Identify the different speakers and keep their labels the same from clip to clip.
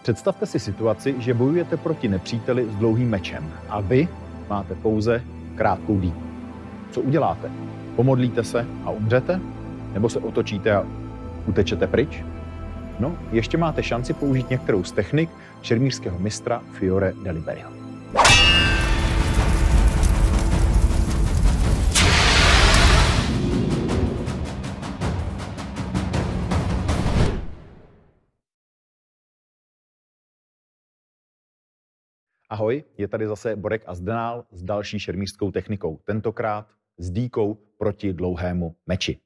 Speaker 1: Představte si situaci, že bojujete proti nepříteli s dlouhým mečem a vy máte pouze krátkou dýku. Co uděláte? Pomodlíte se a umřete? Nebo se otočíte a utečete pryč? No, ještě máte šanci použít některou z technik šermířského mistra Fiore de Liberiho. Ahoj, je tady zase Borek a Zdenál s další šermířskou technikou, tentokrát s dýkou proti dlouhému meči.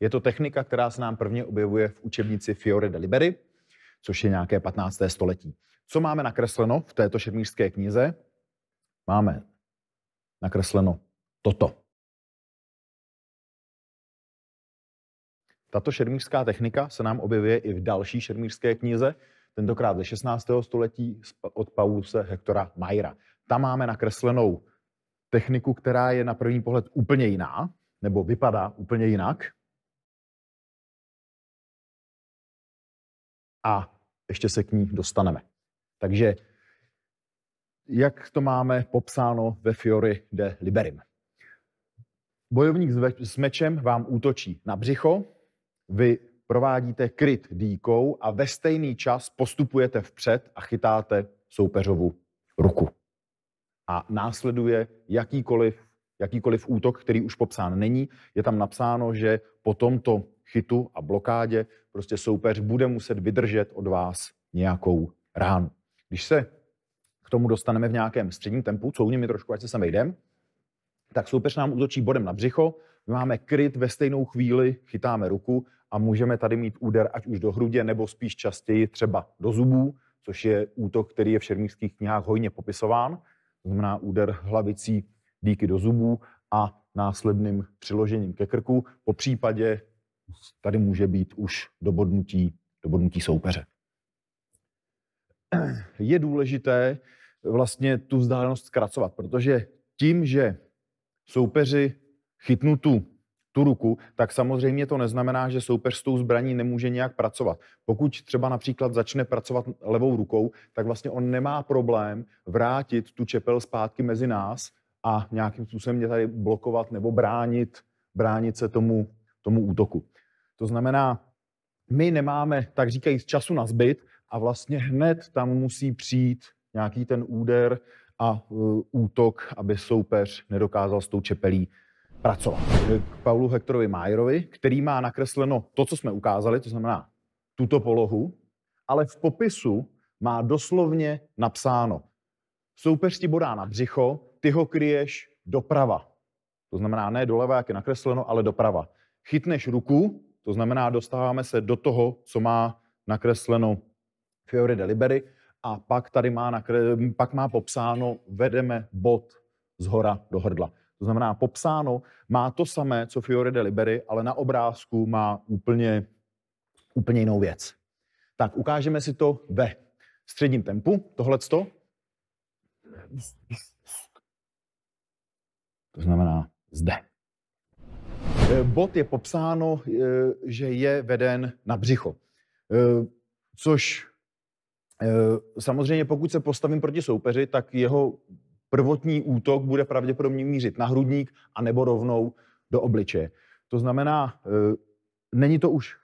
Speaker 1: Je to technika, která se nám prvně objevuje v učebnici Fiore de Liberi, což je nějaké 15. století. Co máme nakresleno v této šermířské knize? Máme nakresleno toto. Tato šermířská technika se nám objevuje i v další šermířské knize, tentokrát ze 16. století od Pauluse Hectora Mayera. Tam máme nakreslenou techniku, která je na první pohled úplně jiná, nebo vypadá úplně jinak. A ještě se k ní dostaneme. Takže jak to máme popsáno ve Fiore de Liberim? Bojovník s mečem vám útočí na břicho, vy provádíte kryt dýkou a ve stejný čas postupujete vpřed a chytáte soupeřovu ruku. A následuje jakýkoliv útok, který už popsán není. Je tam napsáno, že po tomto chytu a blokádě prostě soupeř bude muset vydržet od vás nějakou ránu. Když se k tomu dostaneme v nějakém středním tempu, couvni mi trošku, ať se sem vejdem, tak soupeř nám útočí bodem na břicho, my máme kryt, ve stejnou chvíli chytáme ruku a můžeme tady mít úder ať už do hrudě, nebo spíš častěji třeba do zubů, což je útok, který je v šermířských knihách hojně popisován. To znamená úder hlavicí dýky do zubů a následným přiložením ke krku. Po případě tady může být už dobodnutí soupeře. Je důležité vlastně tu vzdálenost zkracovat, protože tím, že soupeři chytnu tu ruku, tak samozřejmě to neznamená, že soupeř s tou zbraní nemůže nějak pracovat. Pokud třeba například začne pracovat levou rukou, tak vlastně on nemá problém vrátit tu čepel zpátky mezi nás a nějakým způsobem mě tady blokovat nebo bránit se tomu útoku. To znamená, my nemáme, tak říkají, z času na zbyt a vlastně hned tam musí přijít nějaký ten úder a útok, aby soupeř nedokázal s tou čepelí pracovat. K Paulu Hectorovi Mayerovi, který má nakresleno to, co jsme ukázali, to znamená tuto polohu, ale v popisu má doslovně napsáno: soupeř ti bodá na břicho, ty ho kryješ doprava. To znamená ne doleva, jak je nakresleno, ale doprava. Chytneš ruku, to znamená dostáváme se do toho, co má nakresleno Fiore de Liberi, a pak tady pak má popsáno, vedeme bod zhora do hrdla. To znamená, popsáno má to samé, co Fiore de Liberi, ale na obrázku má úplně jinou věc. Tak ukážeme si to ve středním tempu, tohleto. To znamená zde. Bod je popsáno, že je veden na břicho. Což samozřejmě pokud se postavím proti soupeři, tak jeho prvotní útok bude pravděpodobně mířit na hrudník a nebo rovnou do obličeje. To znamená, není to už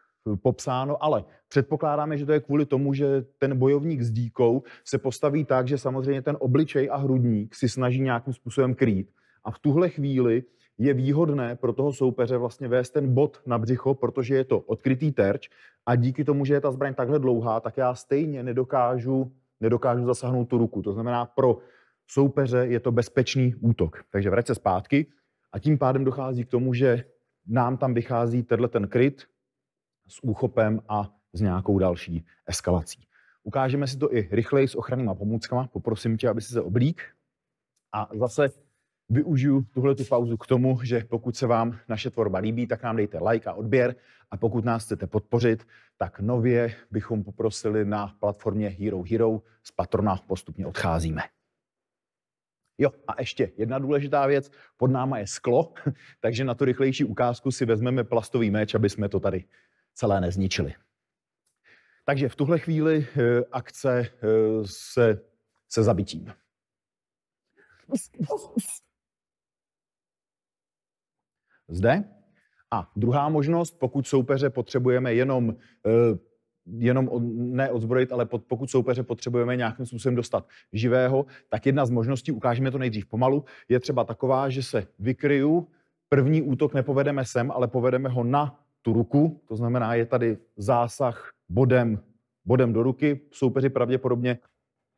Speaker 1: popsáno, ale předpokládáme, že to je kvůli tomu, že ten bojovník s dýkou se postaví tak, že samozřejmě ten obličej a hrudník si snaží nějakým způsobem krýt. A v tuhle chvíli je výhodné pro toho soupeře vlastně vést ten bod na břicho, protože je to odkrytý terč a díky tomu, že je ta zbraň takhle dlouhá, tak já stejně nedokážu zasáhnout tu ruku. To znamená, pro soupeře je to bezpečný útok. Takže vrať se zpátky a tím pádem dochází k tomu, že nám tam vychází ten kryt s úchopem a s nějakou další eskalací. Ukážeme si to i rychleji s ochrannýma pomůckama. Poprosím tě, aby si se oblík. A zase využiju tuhletu pauzu k tomu, že pokud se vám naše tvorba líbí, tak nám dejte like a odběr. A pokud nás chcete podpořit, tak nově bychom poprosili na platformě Hero Hero. Z patrona postupně odcházíme. Jo, a ještě jedna důležitá věc, pod náma je sklo, takže na tu rychlejší ukázku si vezmeme plastový meč, aby jsme to tady celé nezničili. Takže v tuhle chvíli akce se zabitím. Zde. A druhá možnost, pokud soupeře potřebujeme jenom neodzbrojit, ale pokud soupeře potřebujeme nějakým způsobem dostat živého, tak jedna z možností, ukážeme to nejdřív pomalu, je třeba taková, že se vykryju, první útok nepovedeme sem, ale povedeme ho na tu ruku, to znamená, je tady zásah bodem do ruky, soupeři pravděpodobně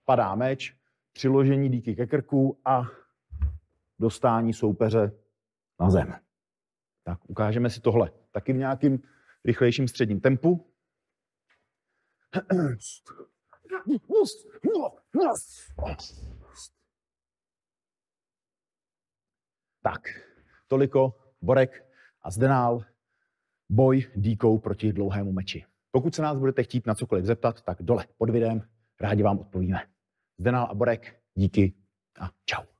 Speaker 1: padá meč, přiložení díky ke krku a dostání soupeře na zem. Tak ukážeme si tohle taky v nějakým rychlejším středním tempu. Tak, toliko Borek a Zdenál, boj dýkou proti dlouhému meči. Pokud se nás budete chtít na cokoliv zeptat, tak dole pod videem rádi vám odpovíme. Zdenál a Borek, díky a čau.